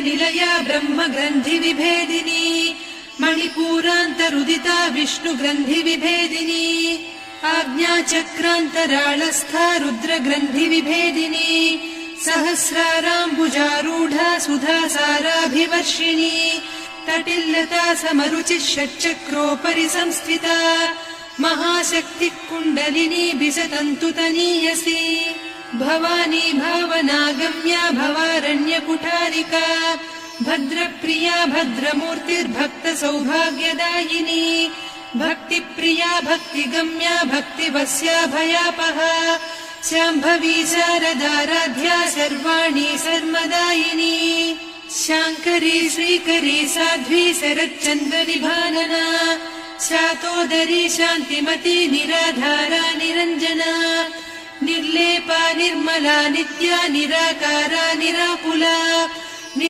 निलया ब्रह्म ग्रन्थि विभेदिनी मणिपूरान्तरुदिता विष्णु ग्रन्थि विभेदिनी आज्ञाचक्रान्तराळस्था रुद्र ग्रन्थि विभेदिनी सहस्राराम्बुजारूढा सुधा साराभिवर्षिणी तटिल्लता समरुचिः षट्चक्रोपरि संस्थिता महाशक्तिः कुण्डलिनी बिसतन्तुतनीयसी भवानी भावनागम्या भवारण्यकुठारिका भद्रप्रिया भद्रमूर्तिर्भक्तसौभाग्यदायिनी भक्तिप्रिया भक्तिगम्या भक्तिवस्या भयापहा शाम्भवी शारदाराध्या सर्वाणि सर्वदायिनी शाङ्करी श्रीकरी साध्वी शरच्चन्द्रनिभानना शातोदरी शान्तिमती निराधारा निरञ्जना निर्लेपा निर्मला नित्या निराकारा निराकुला